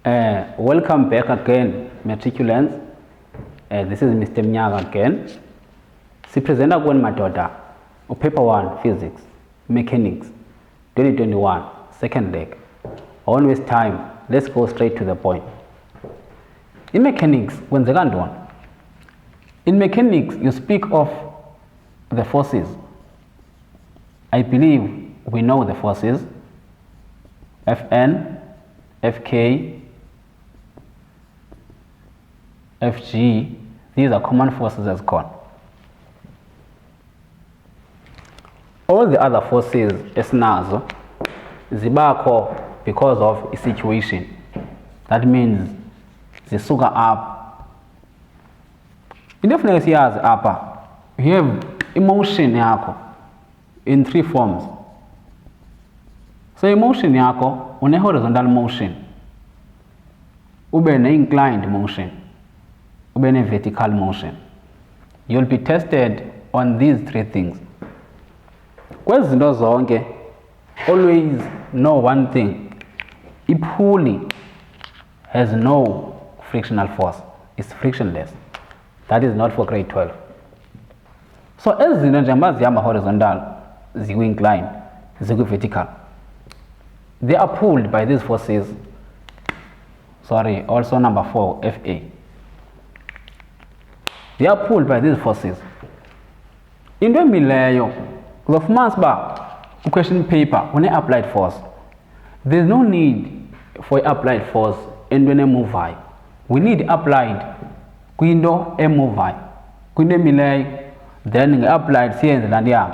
Welcome back again, matriculants. This is Mr. Mnyaga again. Sipresenta kweni madoda paper 1 physics mechanics 2021 second leg. I won't waste time, let's go straight to the point. In mechanics, kwenzeka ntoni? In mechanics, you speak of the forces. I believe we know the forces. Fn, Fk, Fg, these are common forces as con. All the other forces esinazo zibakho because of a situation. That means zisuka up. Indefinitely siyazi apha you have emotion yakho in three forms. So emotion yakho une horizontal motion, ube ne inclined motion, ube ne vertical motion. You'll be tested on these three things. Kwezi zinto zonke, always know one thing. A pulley has no frictional force. It's frictionless. That is not for grade 12. So ezi zinto njengoba zihamba horizontal, ziku inclined, ziku vertical, they are pulled by these forces. Sorry, also number 4, Fa. They are pulled by these forces. Into emileyo uzofumanisa uba question paper une applied force. There is no need for applied force entweni emuvayo. We need applied kwinto emuvayo, kwinto emileyo, then nge-applied siyenze laa nto yam.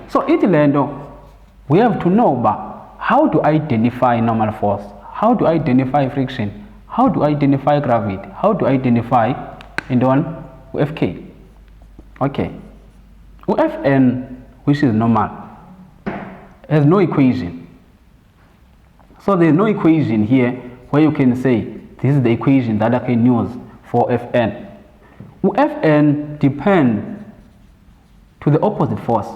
So ithi le nto we have to know uba how to identify normal force, how to identify friction, how to identify gravity, how to identify intoni u-Fk. Okay, u-Fn, which is normal, has no equation. So there is no equation here where you can say this is the equation that I can use for Fn. Fn depends to the opposite force.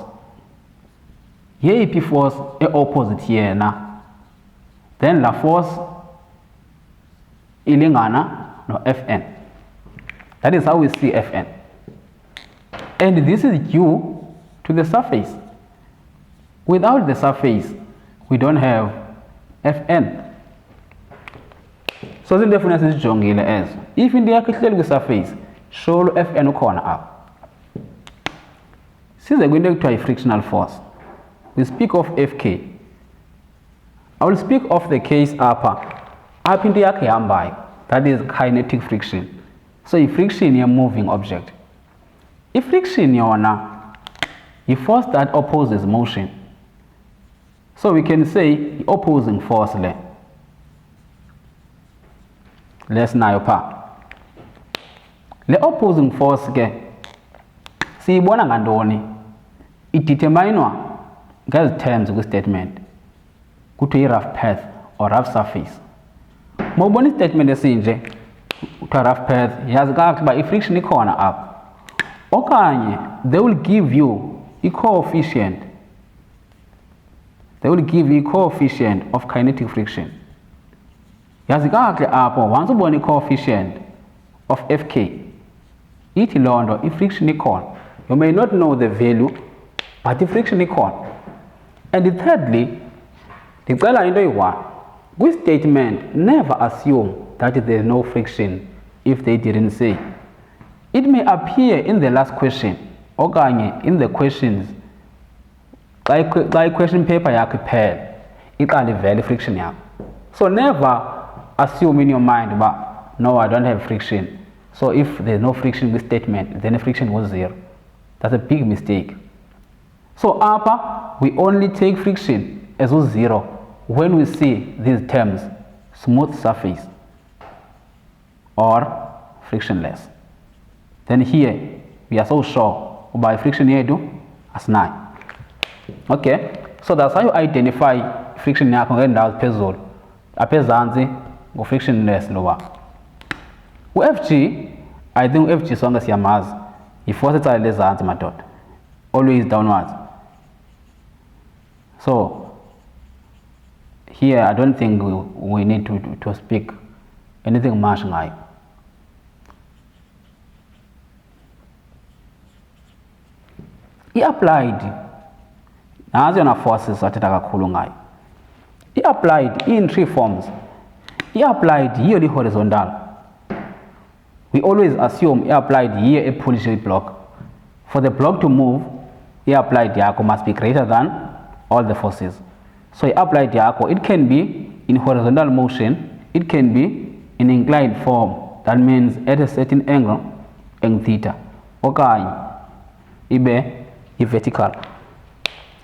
Yeyiphi force opposite yena, then la force ilingana no Fn. That is how we see Fn. And this is due to the surface. Without the surface, we don't have Fn. So zindefinitely sijongile ezo. If into yakho ihleli kwi-surface, sholo Fn ukhona apha. Size kwinto ekuthiwa yi-frictional force. We speak of Fk. I will speak of the case apha into yakho ihambayo, that is kinetic friction. So i-friction ye-moving object. I-friction yona yi-force that opposes motion. So we can say the opposing force le. Lesinayo pha. Le opposing force ke siyibona ngantoni? Ideterminwa ngezi terms kwi-statement. Kuthiwa i-rough path or rough surface. Mawubona i-statement esinje, kuthiwa rough path, yazi kakuhle uba i-friction ikhona apha. Okanye they will give you a coefficient. They will give you a coefficient of kinetic friction. Yazi kakuhle apho, once ubona i-coefficient of Fk, ithi loo nto i-friction ikhona. You may not know the value, but i-friction ikhona. And thirdly, ndicela into eyi-1. Kwi-statement, never assume that there is no friction if they didn't say. It may appear in the last question, okanye in the questions. Xa question paper yakho iphela, iqale ivele friction yakho. So never assume in your mind, but no, I don't have friction. So if there's no friction with statement, then the friction was 0. That's a big mistake. So apha, we only take friction as 0 when we see these terms, smooth surface or frictionless. Then here, we are so sure about friction yedu asinayo. Okay, so that's how you identify friction yakho ngendawo phezulu. Apha ezantsi ngo-frictionless lowa. U-Fg, I think u-Fg sonke siyamazi, yi-force ecaleni ezantsi madoda, always downwards. So here I don't think we need to speak anything much ngayo. I-applied nazi yona forces athetha kakhulu ngayo. I-applied in three forms. I-applied yiyo li-horizontal. We always assume i-applied yiyo e-pulishe block. For the block to move, i-applied yakho must be greater than all the forces. So i-applied yakho, it can be in horizontal motion, it can be in inclined form, that means at a certain angle, theta, okanye ibe i-vertical.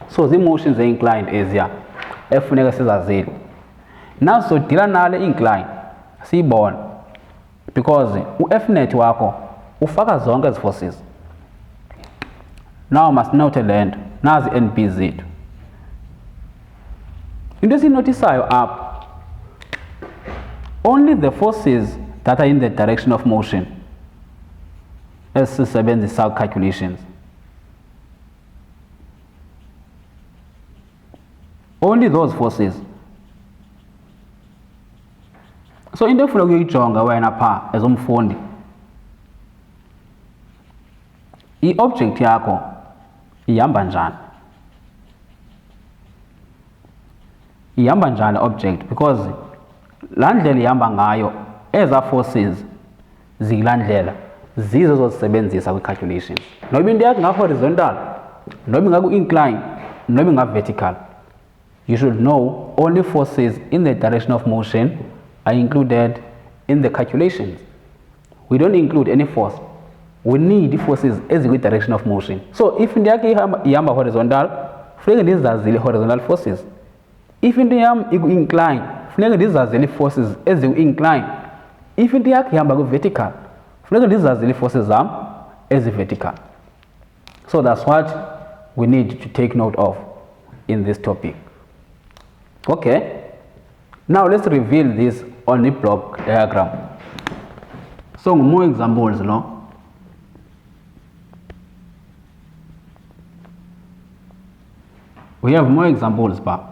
So the motions are inclined eziya efuneka sizazile. Now so dila nale incline siyibona because u-F net wakho ufaka zonke ezi forces. Now must note le nto nazi NP zethu. Into esinotisayo up, only the forces that are in the direction of motion esisebenzisa calculations. Only those forces. So into efuna ukuyijonga wena pha ezomfundi, i-object yakho ihamba njani. Ihamba njani object, because laa ndlela ihamba ngayo eza forces zilaa ndlela zizo zozisebenzisa kwi-calculations. Noba into yakho nga-horizontal, noba ingaku-incline, noba inga-vertical, you should know only forces in the direction of motion are included in the calculations. We don't include any force. We need forces ezikwi-direction of motion. So if into yakho ihamba horizontal, funeka ndizazile horizontal forces. If into yam iku-incline, funeka ndizazile forces eziku-incline. If into yakho ihamba ku-vertical, funeka ndizazile forces zam ezi-vertical. So that's what we need to take note of in this topic. Okay, now let's reveal this on the block diagram. So more examples no. We have more examples, but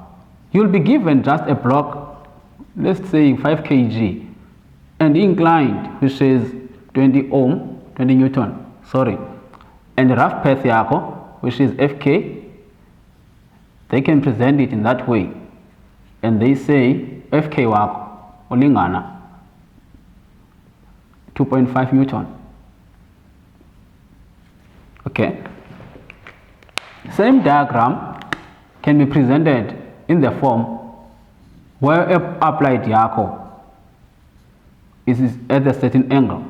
you'll be given just a block, let's say 5 kg, and inclined, which is 20 Newton, sorry, and the rough path yako, which is Fk. They can present it in that way, and they say Fk wako ulingana 2.5 Newton. Okay, same diagram can be presented in the form where applied yako is at a certain angle.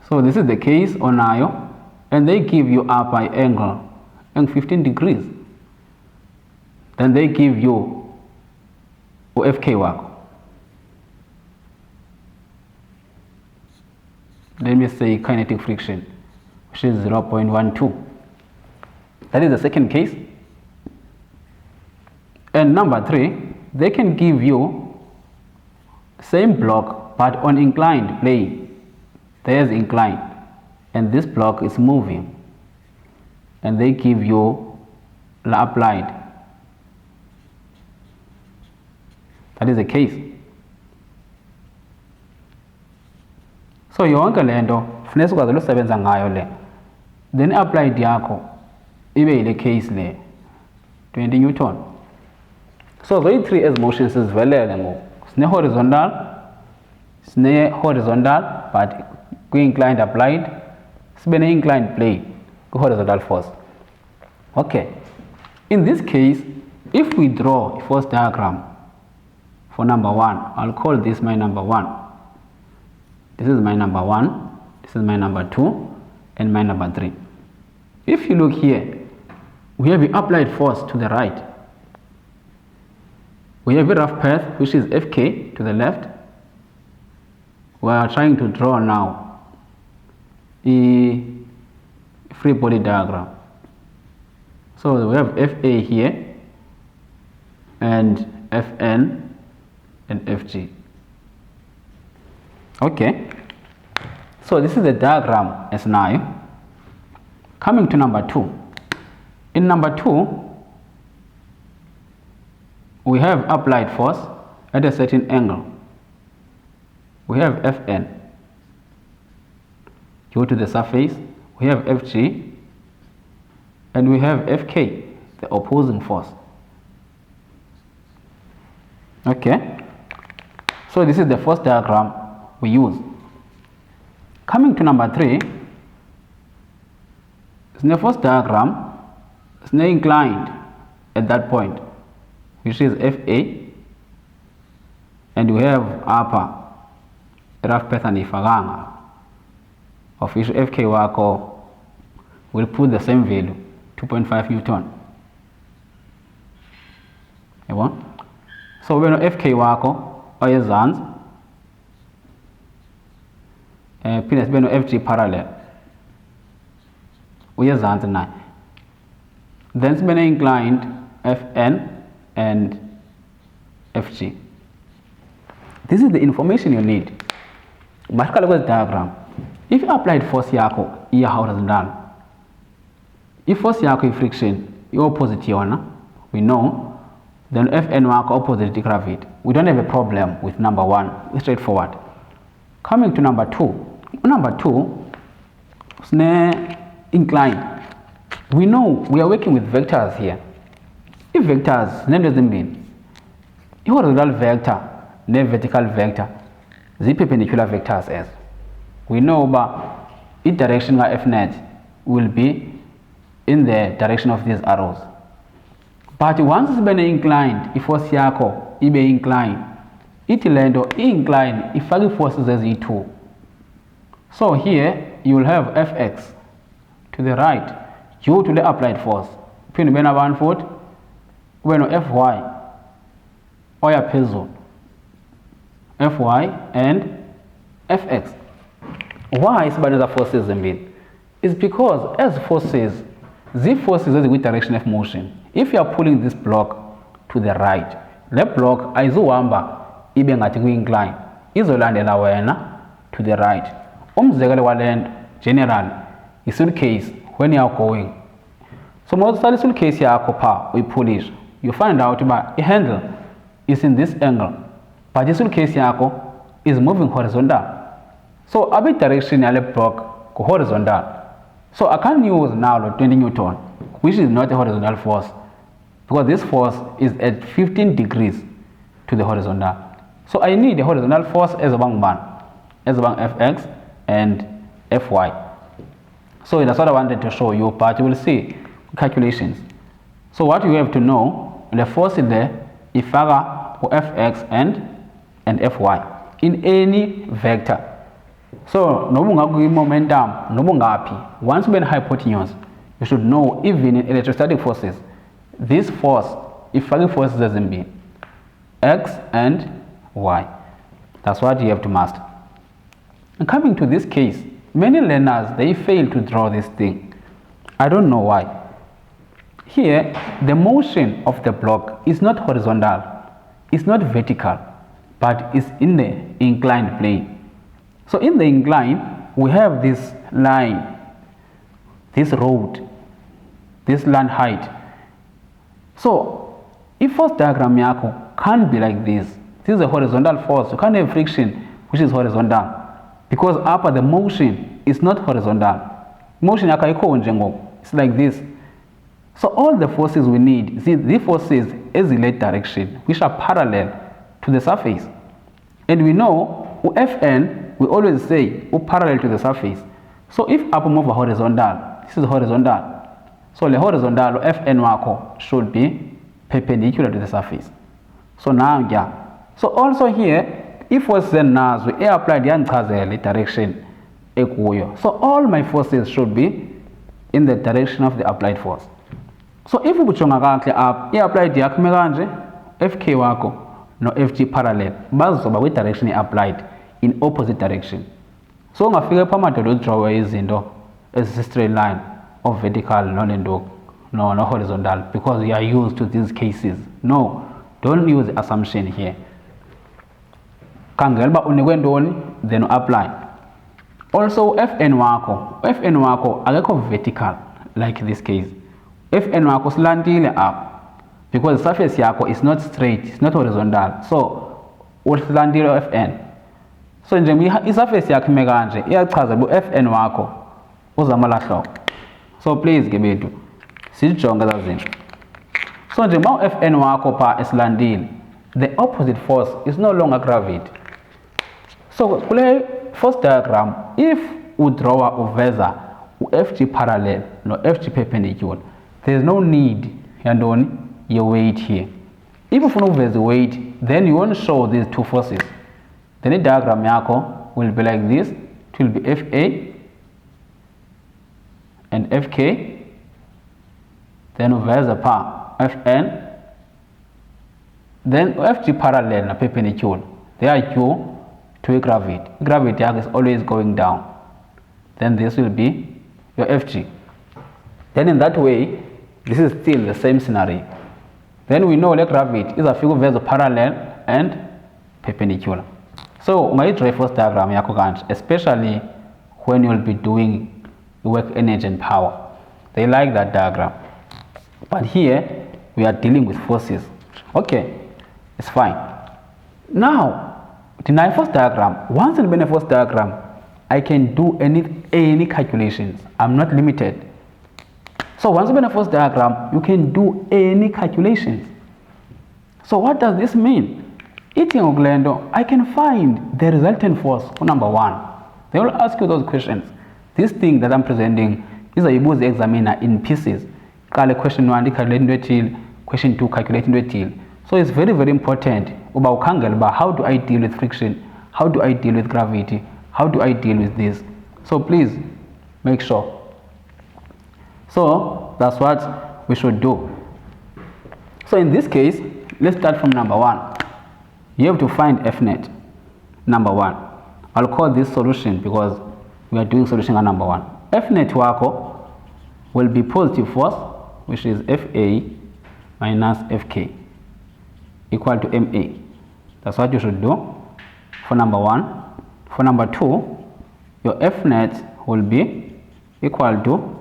So this is the case on IO, and they give you up by angle and 15 degrees. Then they give you Fk work. Let me say kinetic friction, which is 0.12. That is the second case. And number 3, they can give you same block but on inclined plane. There's inclined, and this block is moving, and they give you the applied. That is the case. So yonke lento funeka ukwazi usebenza ngayo le. Then applied yakho ibe ile case le 20 Newton. So those three as motions is velele ngoku. Sine horizontal but inclined applied, sibe ne inclined plane horizontal force. Okay, in this case, if we draw a force diagram for number 1, I'll call this my number 1. This is my number 1, this is my number 2, and my number 3. If you look here, we have the applied force to the right. We have a rough path, which is Fk to the left. We are trying to draw now a free body diagram. So we have Fa here, and Fn, and Fg. Okay, so this is the diagram as now. Coming to number 2. In number 2, we have applied force at a certain angle. We have Fn due to the surface, we have Fg, and we have Fk, the opposing force. Okay, so this is the first diagram we use. Coming to number 3, in the first diagram, it's now inclined at that point, which is Fa, and we have upper rough pattern ifakanga, of which Fk wako will put the same value, 2.5 Newton. So when Fk wako oyezansi, phinde sibe no Fg parallel uyezansi naye, then sibe no inclined Fn and Fg. This is the information you need. But look at the diagram. If you applied force yako iya horizontal, if force yako is friction, you opposite yona, we know, then Fn wako opposite the gravity. We don't have a problem with number 1, it's straightforward. Coming to number 2. Number 2, incline. We know we are working with vectors here. If vectors, then doesn't mean horizontal vector, then vertical vector, the perpendicular vectors as. We know about each direction of F net will be in the direction of these arrows. But once it's been inclined, if force yako ibe inclined, it lendo incline if the forces as E2. So here you will have Fx to the right due to the applied force. Pin bena 1 foot, when Fy oya phezulu, Fy and Fx. Why is the forces in? It's because as forces, the forces are the direction of motion. If you are pulling this block to the right, the block ayizuhamba ibe ngathi ku-incline, izolandela wena to the right. Umzekelo walento generally i-suitcase when you are going. So most of the suitcase yakho pha uyipulisha, you find out about the handle is in this angle, but the suitcase yako is moving horizontal. So a bit direction yale block go horizontal. So I can use now 20 Newton, which is not a horizontal force, because this force is at 15 degrees to the horizontal. So I need a horizontal force as among Fx and Fy. So that's what I wanted to show you, but you will see calculations. So what you have to know, the force in there is for Fx and Fy in any vector. So no momentum, no ngapi. Once you have hypotenuse, you should know even in electrostatic forces, this force, if force doesn't be X and Y. That's what you have to master. And coming to this case, many learners, they fail to draw this thing. I don't know why. Here, the motion of the block is not horizontal, it's not vertical, but it's in the inclined plane. So in the incline, we have this line, this road, this land height. So if force diagram yako can't be like this is a horizontal force, you can't have friction which is horizontal, because upper the motion is not horizontal. Motion yako iko njengo, it's like this. So all the forces we need, see the forces is in that direction, which are parallel to the surface. And we know Fn, we always say parallel to the surface. So if upper move horizontal, this is horizontal. So the horizontal Fn wako should be perpendicular to the surface. So now yeah. So also here, if force then now we apply the direction ekuyo. So all my forces should be in the direction of the applied force. So if we buchonga kahle up, apply the kanje Fk wako no Fg parallel, bazoba with direction applied in opposite direction. So ungafika phamade draw izinto as a straight line or vertical no horizontal, because we are used to these cases. No, don't use assumption here. Kangelba unikwe ntoni, then apply. Also Fn wako akekho vertical like this case. Fn wako slantile up, because the surface yakho is not straight, it's not horizontal. So uhlandile Fn. So nje i-surface yakho ime kanje iyachaza u-Fn wakho uzama lahlo. So please ke bethu sijonge lezi zinto. So nje ma u-Fn wakho pha esilandile, the opposite force is no longer gravity. So kule force diagram, if udrawa uveza u-FG parallel no FG perpendicular, there is no need yandoni your weight here. If ufuna uveza weight, then you won't show these two forces. Then the diagram yakho will be like this. It will be FA and FK, then uveza pa Fn, then FG parallel na perpendicular, they are due to a gravity. Gravity is always going down. Then this will be your FG. Then in that way, this is still the same scenario. Then we know that gravity is a figure of parallel and perpendicular. So my draw force diagram yako kanje, especially when you will be doing work energy and power. They like that diagram. But here we are dealing with forces. Okay, it's fine. Now, the force diagram, once in the force diagram, I can do any calculations. I'm not limited. So once in the force diagram, you can do any calculations. So what does this mean? Eating Oglendo, I can find the resultant force for number one. They will ask you those questions. This thing that I'm presenting is a use examiner in pieces. Question 1 calculating question 2 calculating. So it's very, very important about how do I deal with friction, how do I deal with gravity, how do I deal with this. So please make sure. So that's what we should do. So in this case, let's start from number one. You have to find Fnet, number one. I'll call this solution because we are doing solution at number one. Fnet wako will be positive force, which is Fa minus Fk equal to Ma. That's what you should do for number one. For number two, your Fnet will be equal to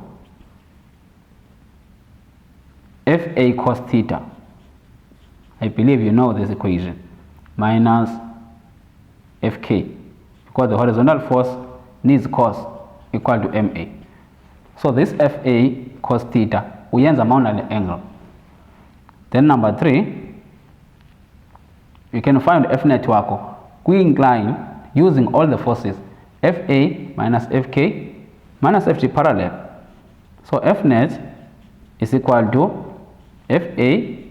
Fa cos theta. I believe you know this equation. Minus Fk, because the horizontal force needs cos equal to Ma. So this Fa cos theta, we use amount and angle. Then number three, you can find Fnet wako. We incline using all the forces, Fa minus Fk minus Fg parallel. So Fnet is equal to Fa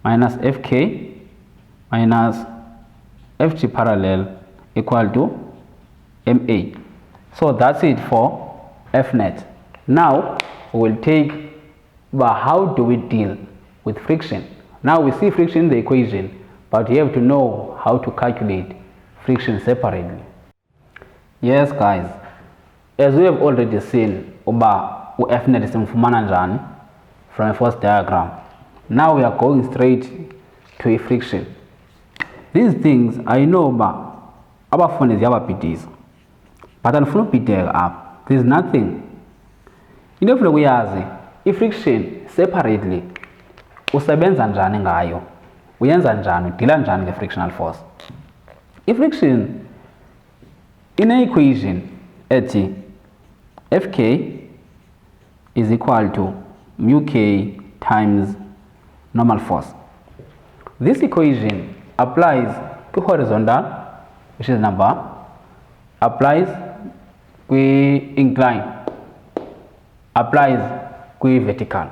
minus Fk minus Fg parallel equal to Ma. So that's it for Fnet. Now we will take how do we deal with friction. Now we see friction in the equation, but you have to know how to calculate friction separately. Yes guys, as we have already seen Fnet is from a force diagram. Now we are going straight to a friction. These things I know about phone is PTs, but on PTR up there is nothing. You know, we have a friction separately. Usebenza njani ngayo? Uyenza njani? Udila njani the frictional force? If friction in an equation ethi Fk is equal to mu k times normal force. This equation applies to horizontal, which is number, applies to incline, applies to vertical.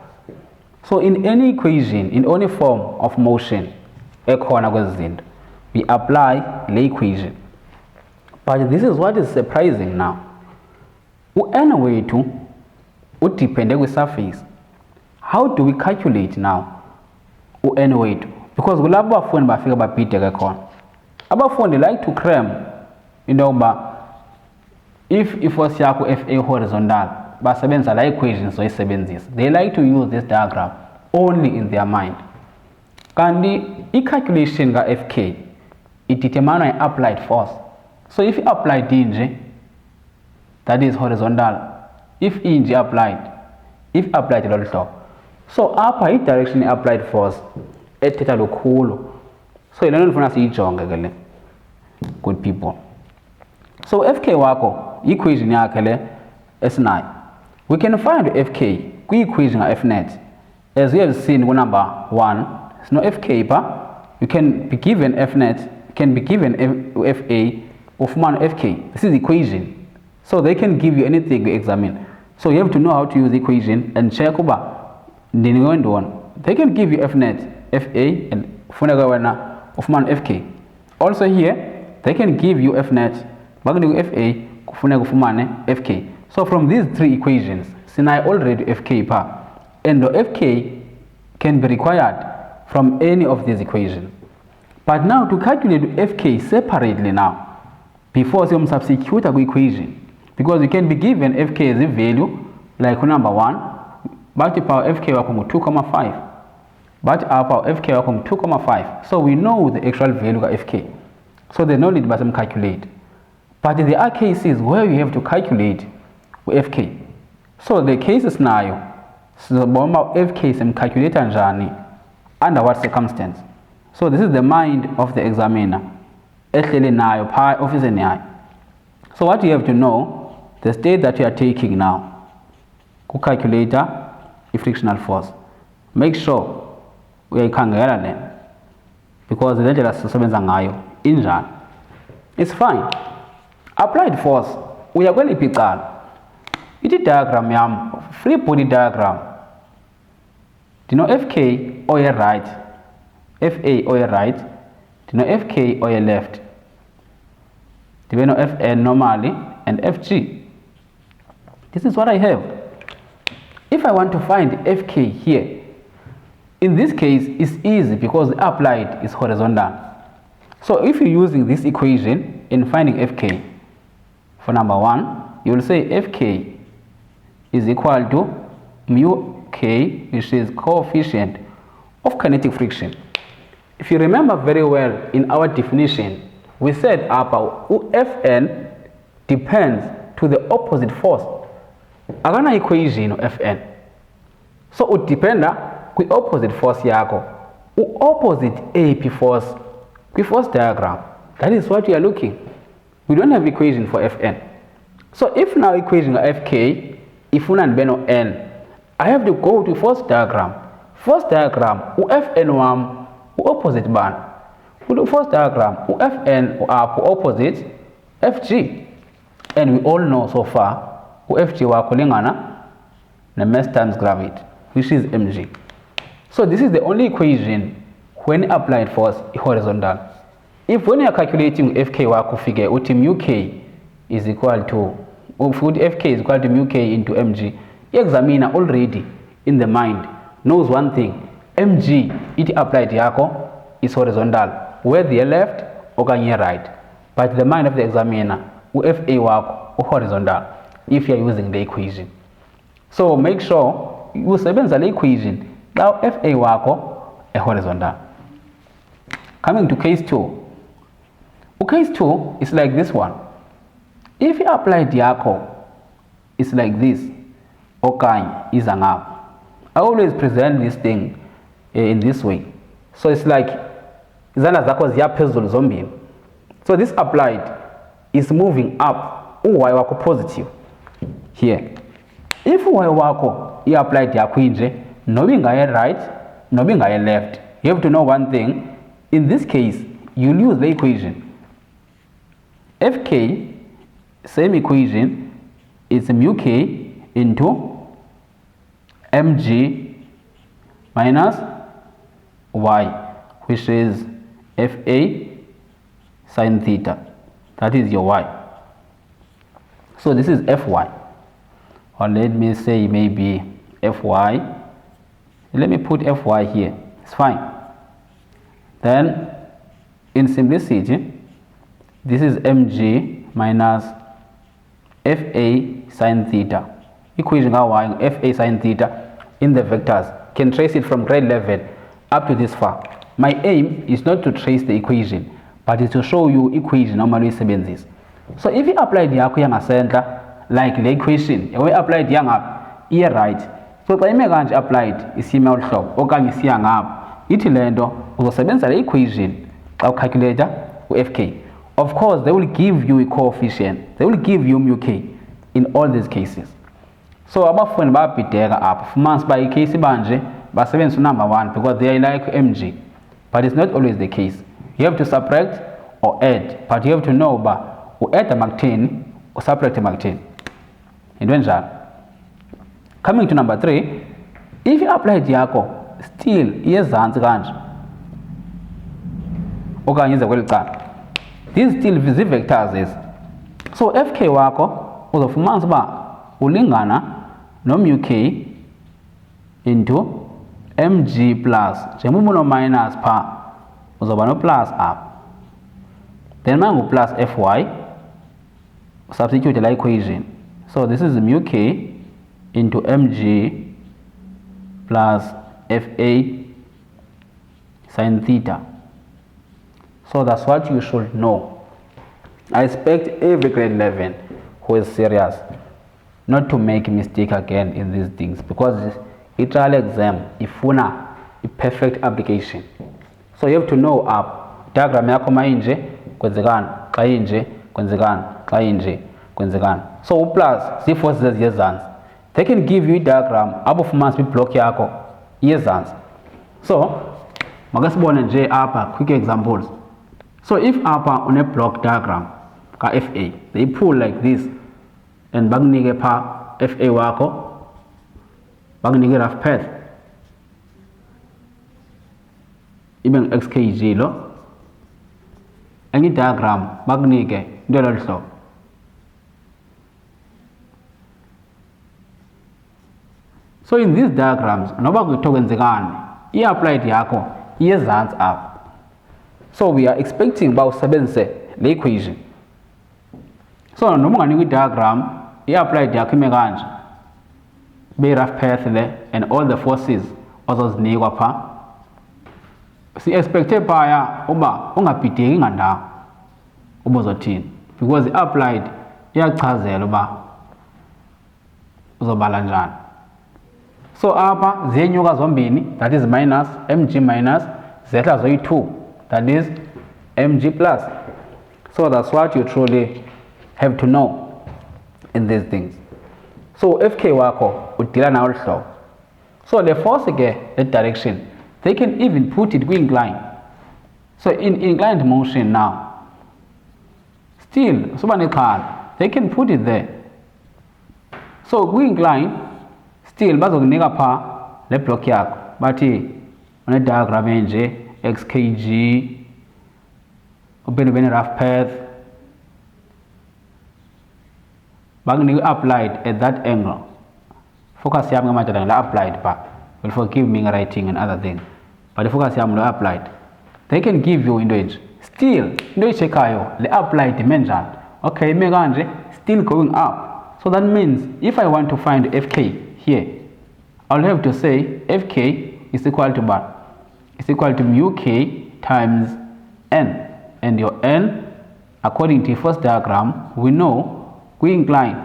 So in any equation, in any form of motion, we apply the equation. But this is what is surprising now. Anyway, to depend on the surface. How do we calculate now? Anyway, because we love our phone by figure by Peter Gakon. Our phone they like to cram, if was Yako Fa horizontal, but seven are equations so seven this. They like to use this diagram only in their mind. Can the calculation ga Fk it determine an applied force. So if you apply dj, that is horizontal. If ing applied, if applied also. So apha i-direction applied force ethetha lukhulu. So yile nto ndifuna siyijonge ke le, good people. So FK wakho i-equation yakhe le esinayo. We can find FK kwi-equation ka Fnet. As we have seen ku number 1, it's no FK pa. You can be given Fnet, can be given FA, ufumane FK. This is the equation. So they can give you anything we examine. So you have to know how to use the equation and check uba ndini ngondoni. They can give you Fnet, FA, and funeka wena ufumane FK. Also here, they can give you Fnet, bakunika FA, kufuneka ufumane FK. So from these three equations, sinai already FK pa, and the FK can be required from any of these equations. But now to calculate FK separately now, before you substitute the equation, because you can be given FK as a value, like number 1, but the power FK wako 2,5, but our power FK wako 2,5. So we know the actual value of FK. So there's no need but some calculate. But there are cases where you have to calculate FK. So the cases now, so bomba FK some calculator njani, under what circumstance. So this is the mind of the examiner. Ehleli nayo phi office yayo. So what you have to know, the state that you are taking now, ku calculator frictional force. Make sure uyayikhangela le, because le ndlela sisebenza ngayo injani. It's fine. Applied force uyakweliphi icala. Ithi diagram yam, free body diagram. Do you know FK or your right? FA or your right? Do you know FK or your left? Do you know FN normally and FG? This is what I have. If I want to find FK here, in this case it's easy because the applied is horizontal. So if you're using this equation in finding FK, for number 1, you will say FK is equal to mu K, which is coefficient of kinetic friction. If you remember very well in our definition, we said about Fn depends to the opposite force. Agana equation of Fn. So it depends on the opposite force yako. Opposite AP force, the force diagram. That is what you are looking. We don't have equation for Fn. So if now equation of Fk, if unan beno n, I have to go to force diagram. Force diagram, Fn wam, opposite band. The force diagram, Fn are opposite Fg. And we all know so far, Fg wa kulingana na mass times gravity, which is mg. So this is the only equation when applied force horizontal. If when you are calculating Fk wako figure, uti mu k is equal to, Fk is equal to mu k into mg, the examiner already in the mind knows one thing, mg it applied yako is horizontal, whether you're left or you're right. But the mind of the examiner, Fa wako horizontal, if you're using the equation. So make sure you sebenza the equation, now Fa wako a horizontal. Coming to case 2. Case 2 is like this one. If you apply diaco, it's like this. Okay, is an up. I always present this thing in this way. So it's like zana zako ziyaphezulu zombili. So this applied is moving up. Y wako positive here. If Y wako you applied yakho inje, nobi ngaye right, nobi ngaye left. You have to know one thing. In this case, you'll use the equation. Fk, same equation, is mu k into mg minus y, which is Fa sine theta. That is your y. So this is Fy. Or let me say maybe Fy. Let me put Fy here. It's fine. Then in simplicity, this is mg minus Fa sine theta. Equation y, Fa sine theta in the vectors. Can trace it from grade level up to this far. My aim is not to trace the equation, but is to show you equation normally sebenza. So if you apply the yakho yanga center, like the equation, we apply the yanga here right, So xa ime kanje applied isime uhlobo okanye isiya ngapha ithi lento uzosebenzisa le equation xa ucalculate uFK. Of course they will give you a coefficient, they will give you mu k in all these cases. So abafundi bayabhideka apha fumanisa uba icase banje basebenzisa number 1 because they are like mg, but it's not always the case. You have to subtract or add, but you have to know uba uadd makutheni usubtract makutheni, into enjalo. Coming to number 3, if i-applied yakho still iyezantsi kanje okanye ize kweli cala, these still zii-vectors ezi. So fk wakho uzofumanisa uba ulingana no mu k into mg plus, njengoba uno-minus phaa uzoba no-plus apha, then mangu plus fy substitute la equation. So this is mu k into mg plus fa sin theta. So that's what you should know. I expect every grade 11 who is serious not to make a mistake again in these things, because i-trial exam ifuna a perfect application. So you have to know up diagram yakho mayinje kwenzekani, xa inje kwenzekani, xa inje kwenzekani. So plus zii-forces eziyezantsi, they can give you a diagram apho fumanisa iblock yakho iyezantsi. So makasibone nje apha quick examples. So if apha une block diagram ka FA, they pull like this and bakunike pha FA wakho bakunike rough path ibe ngu-xkg lo, enye diagram bakunike into lolu hlobo. So in these diagrams noba kuthiwa kwenzekani i-applied yakho iyezantsi apha. So we are expecting uba usebenzise le equation. So noma unganikwa i-diagram i-applied yakho ime kanje, be-rough path le and all the forces ozozinikwa phaa, si-expecte phaya uba ungabhideki ngandawo uba uzothini, because i-applied iyachazela uba uzobala njani. So apha ziyenyuka zombini, that is minus mg minus, zehla zoyi-2, that is mg plus. So that's what you truly have to know in these things. So fk wakho udila nawo hlobo. So the force ke, the direction, they can even put it kwi-incline. So in inclined motion now, still suba nexhala, they can put it there. So kwi-incline still bazokunika phaa le block yakho bathi une diagram enje xkg ubene bene rough path bakunika applied at that angle. Focus yami ngamajala la applied phaa, will forgive me writing and other things, but the focus yami lo applied. They can give you into it still into ichekayo le applied menjani, okay ime kanje still going up. So that means if I want to find fk here, I'll have to say fk is equal to what? It's equal to mu k times n, and your n according to the first diagram we know we incline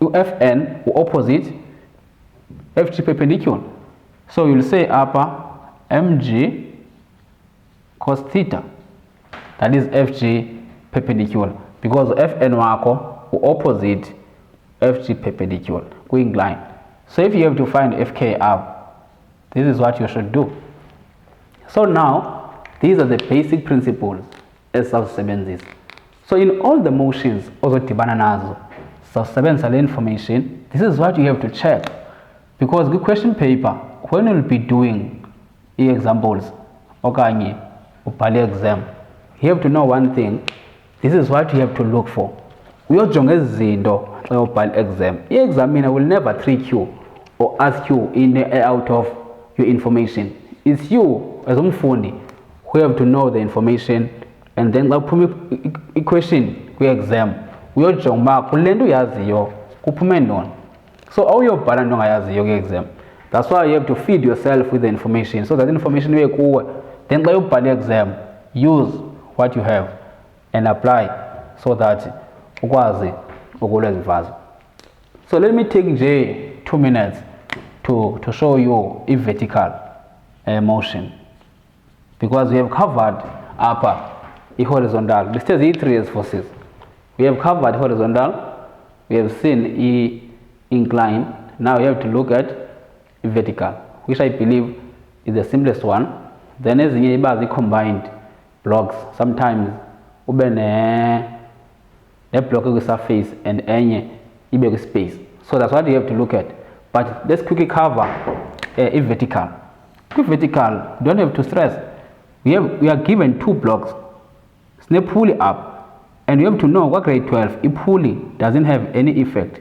fn opposite fg perpendicular. So you'll say upper mg cos theta, that is fg perpendicular, because fn wako opposite fg perpendicular we incline. So if you have to find fk up, this is what you should do. So now these are the basic principles as self-sebenzis. So in all the motions ozodibana nazo self-sebenza le information, this is what you have to check, because the question paper when you'll be doing examples okanye ubhale exam, you have to know one thing. This is what you have to look for. Uyojonga izinto xa ubhale exam. I-examiner will never trick you or ask you in out of your information. It's you as umfundi who have to know the information, and then xa kuphume i-question kwi-exam uyojonga uba kule nto uyaziyo kuphume ntoni. So awuyobhala nto ongayaziyo kwi-exam. That's why you have to feed yourself with the information, so that information ibe kuwe, then xa ubhale exam use what you have and apply so that ukwazi ukulwenza imfazwe. So let me take nje 2 minutes to show you a vertical motion, because we have covered upper horizontal. This is E3 forces. We have covered horizontal, we have seen incline. Now we have to look at vertical, which I believe is the simplest one. Then as the combined blocks, sometimes ube ne block with surface and any big space. So that's what you have to look at. But let's quickly cover a vertical. Vertical, don't have to stress. We are given 2 blocks. Snap pulley up, and you have to know what grade 12 if pulley doesn't have any effect.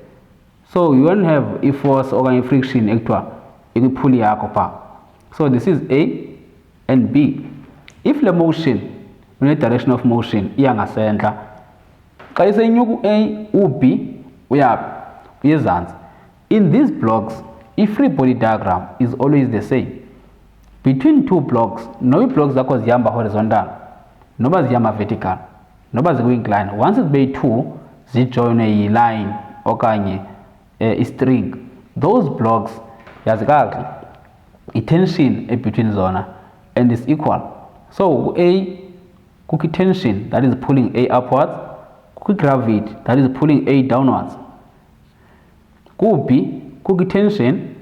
So you won't have a force or a friction actua if you pulley up. So this is A and B. If the motion, the direction of motion, is center, A or B, we are in these blocks. If free body diagram is always the same. Between 2 blocks, no blocks that cause yamba horizontal, no yamba vertical, no incline. Once it's by 2, they join a line or a string. Those blocks has a tension between zona and is equal. So A cookie tension, that is pulling A upwards, cookie gravity, that is pulling A downwards. B cookie tension,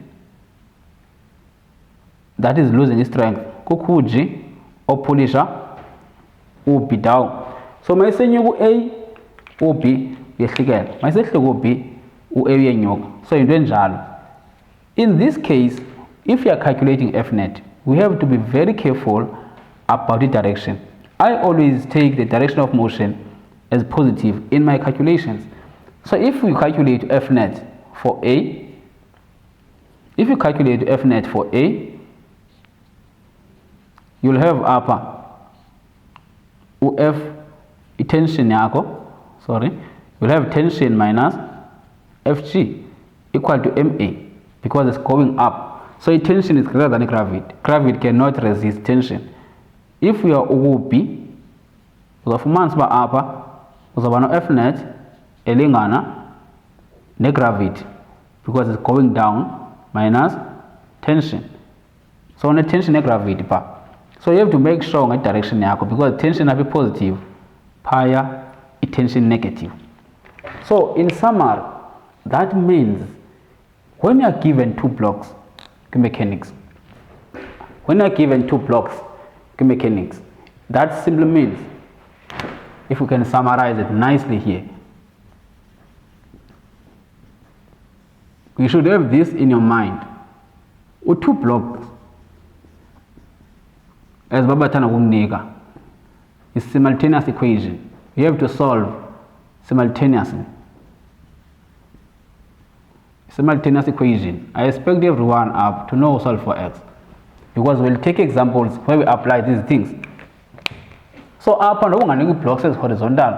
that is losing strength. Kukuji or pulisher will be down. So my say you A or B, yes again. My say will be or A. So in this case, if you are calculating F net, we have to be very careful about the direction. I always take the direction of motion as positive in my calculations. So if we calculate F net for A, you'll have upper UF tension yako, you'll have tension minus FG equal to MA, because it's going up. So tension is greater than gravity. Gravity cannot resist tension. If we are OB, the performance by upper, no F net elingana ne gravity, because it's going down minus tension. So on the tension ne gravity pa. So you have to make sure that direction yako, because tension will be positive, higher tension negative. So in summary, that means when you are given 2 blocks mechanics, that simply means, if we can summarize it nicely here, you should have this in your mind. With 2 blocks, as Babatana Wumnega, is simultaneous equation. You have to solve simultaneously. Simultaneous equation. I expect everyone up to know solve for x, because we'll take examples where we apply these things. So up and down blocks is horizontal.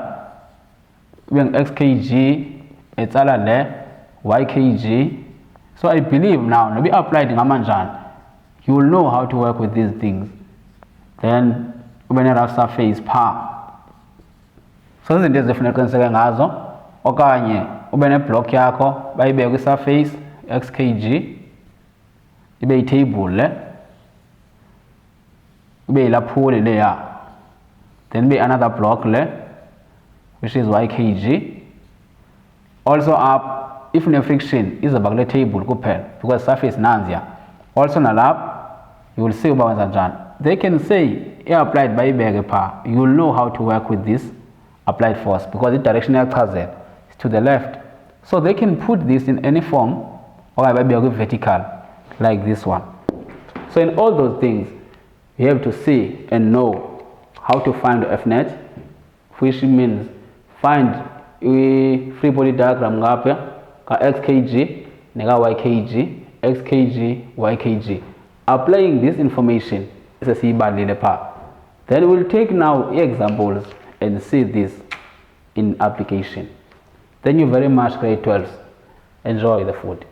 We have x kg, it's all there, y kg. So I believe now, when we apply the Gamanjan, you will know how to work with these things. Then when you have surface power. So this is definitely considered as okay, when a block yako by the surface x kg, be table, be la pool there. Then be another block which is y kg. Also up, if the friction is about the table, because surface nanzia. Also na lab, you will see about they can say air applied by bag power. You will know how to work with this applied force, because the direction is to the left. So they can put this in any form, or by vertical like this one. So in all those things, you have to see and know how to find F net, which means find a free body diagram x kg, nega y kg, x kg, y kg. Applying this information is a C-bar part. Then we'll take now examples and see this in application. Thank you very much, grade 12. Enjoy the food.